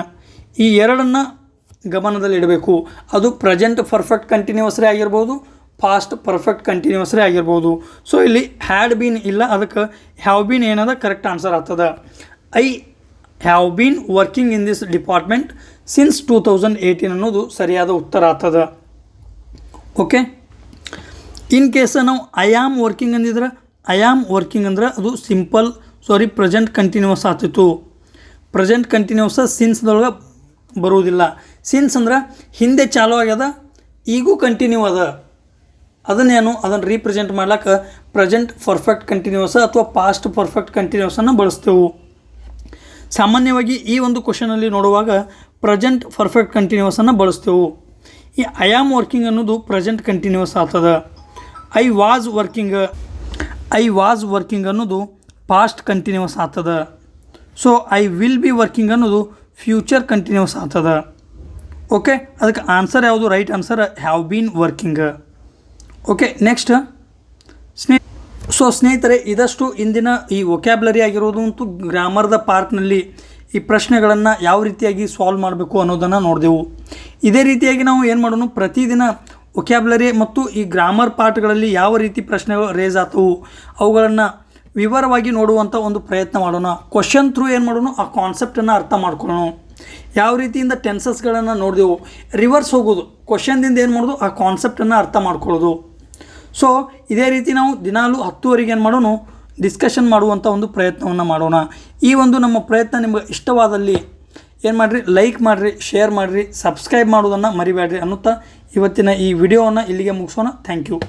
ಈ ಎರಡನ್ನು ಗಮನದಲ್ಲಿಡಬೇಕು. ಅದು ಪ್ರೆಸೆಂಟ್ ಪರ್ಫೆಕ್ಟ್ ಕಂಟಿನ್ಯೂವಸ್ರೇ ಆಗಿರ್ಬೋದು, ಪಾಸ್ಟ್ ಪರ್ಫೆಕ್ಟ್ ಕಂಟಿನ್ಯೂವಸ್ರೇ ಆಗಿರ್ಬೋದು. ಸೊ ಇಲ್ಲಿ ಹ್ಯಾಡ್ ಬೀನ್ ಇಲ್ಲ, ಅದಕ್ಕೆ ಹ್ಯಾವ್ ಬೀನ್ ಏನದ ಕರೆಕ್ಟ್ ಆನ್ಸರ್ ಆಗ್ತದೆ. I have been working in this department since 2018 ಅನ್ನೋದು ಸರಿಯಾದ ಉತ್ತರ ಆಗ್ತದೆ. ಓಕೆ, ಇನ್ ಕೇಸ್ ನಾವು ಐ ಆಮ್ ವರ್ಕಿಂಗ್ ಅಂದಿದ್ರೆ ಐ ಆಮ್ ವರ್ಕಿಂಗ್ ಅಂದ್ರೆ ಅದು ಪ್ರೆಸೆಂಟ್ ಕಂಟಿನ್ಯೂಸ್ ಆಗ್ತಿತ್ತು. ಪ್ರೆಸೆಂಟ್ ಕಂಟಿನ್ಯೂಸ್ ಸಿನ್ಸ್ದೊಳಗೆ ಬರುವುದಿಲ್ಲ. ಸಿನ್ಸ್ ಅಂದ್ರೆ ಹಿಂದೆ ಚಾಲು ಆಗ್ಯದ, ಈಗೂ ಕಂಟಿನ್ಯೂ ಅದ. ಅದನ್ನು ರೀಪ್ರೆಸೆಂಟ್ ಮಾಡ್ಲಿಕ್ಕೆ ಪ್ರೆಸೆಂಟ್ ಪರ್ಫೆಕ್ಟ್ ಕಂಟಿನ್ಯೂಸ್ ಅಥವಾ ಪಾಸ್ಟ್ ಪರ್ಫೆಕ್ಟ್ ಕಂಟಿನ್ಯೂಸನ್ನು ಬಳಸ್ತೇವೆ. ಸಾಮಾನ್ಯವಾಗಿ ಈ ಒಂದು ಕ್ವಶನಲ್ಲಿ ನೋಡುವಾಗ ಪ್ರೆಸೆಂಟ್ ಪರ್ಫೆಕ್ಟ್ ಕಂಟಿನ್ಯೂಸನ್ನು ಬಳಸ್ತೇವೆ. ಈ ಐ ಆಮ್ ವರ್ಕಿಂಗ್ ಅನ್ನೋದು ಪ್ರೆಸೆಂಟ್ ಕಂಟಿನ್ಯೂಸ್ ಆಗ್ತದೆ. ಐ ವಾಸ್ ವರ್ಕಿಂಗ್ ಅನ್ನೋದು ಪಾಸ್ಟ್ ಕಂಟಿನ್ಯೂಸ್ ಆಗ್ತದೆ. So I will be working ಅನ್ನೋದು ಫ್ಯೂಚರ್ ಕಂಟಿನ್ಯೂಸ್ ಆಗ್ತದೆ. ಓಕೆ, ಅದಕ್ಕೆ ಆನ್ಸರ್ ಯಾವುದು? Right answer have been working. Okay, next ಸ್ನೇಹಿತರೆ, ಇದಷ್ಟು ಇಂದಿನ ಈ ವೊಕ್ಯಾಬ್ಲರಿ ಆಗಿರೋದು ಮತ್ತು ಗ್ರಾಮರ್ದ ಪಾರ್ಟ್ನಲ್ಲಿ ಈ ಪ್ರಶ್ನೆಗಳನ್ನು ಯಾವ ರೀತಿಯಾಗಿ ಸಾಲ್ವ್ ಮಾಡಬೇಕು ಅನ್ನೋದನ್ನು ನೋಡಿದೆವು. ಇದೇ ರೀತಿಯಾಗಿ ನಾವು ಏನು ಮಾಡೋಣ, ಪ್ರತಿದಿನ ವೊಕ್ಯಾಬ್ಲರಿ ಮತ್ತು ಈ ಗ್ರಾಮರ್ ಪಾರ್ಟ್ಗಳಲ್ಲಿ ಯಾವ ರೀತಿ ಪ್ರಶ್ನೆಗಳು ರೇಸ್ ಆಗ್ತವು ಅವುಗಳನ್ನು ವಿವರವಾಗಿ ನೋಡುವಂಥ ಒಂದು ಪ್ರಯತ್ನ ಮಾಡೋಣ. ಕ್ವಶನ್ ಥ್ರೂ ಏನು ಮಾಡೋಣ, ಆ ಕಾನ್ಸೆಪ್ಟನ್ನು ಅರ್ಥ ಮಾಡ್ಕೊಳ್ಳೋಣ. ಯಾವ ರೀತಿಯಿಂದ ಟೆನ್ಸಸ್ಗಳನ್ನು ನೋಡಿದೆವು, ರಿವರ್ಸ್ ಹೋಗೋದು, ಕ್ವಶನ್ದಿಂದ ಏನು ಮಾಡೋದು, ಆ ಕಾನ್ಸೆಪ್ಟನ್ನು ಅರ್ಥ ಮಾಡ್ಕೊಳ್ಳೋದು. ಸೊ ಇದೇ ರೀತಿ ನಾವು ದಿನಾಲೂ 10:00 ಏನು ಮಾಡೋಣ, ಡಿಸ್ಕಷನ್ ಮಾಡುವಂಥ ಒಂದು ಪ್ರಯತ್ನವನ್ನು ಮಾಡೋಣ. ಈ ಒಂದು ನಮ್ಮ ಪ್ರಯತ್ನ ನಿಮಗೆ ಇಷ್ಟವಾದಲ್ಲಿ ಏನು ಮಾಡಿರಿ, ಲೈಕ್ ಮಾಡಿರಿ, ಶೇರ್ ಮಾಡಿರಿ, ಸಬ್ಸ್ಕ್ರೈಬ್ ಮಾಡೋದನ್ನು ಮರಿಬೇಡ್ರಿ ಅನ್ನುತ್ತಾ ಇವತ್ತಿನ ಈ ವಿಡಿಯೋವನ್ನು ಇಲ್ಲಿಗೆ ಮುಗಿಸೋಣ. Thank you.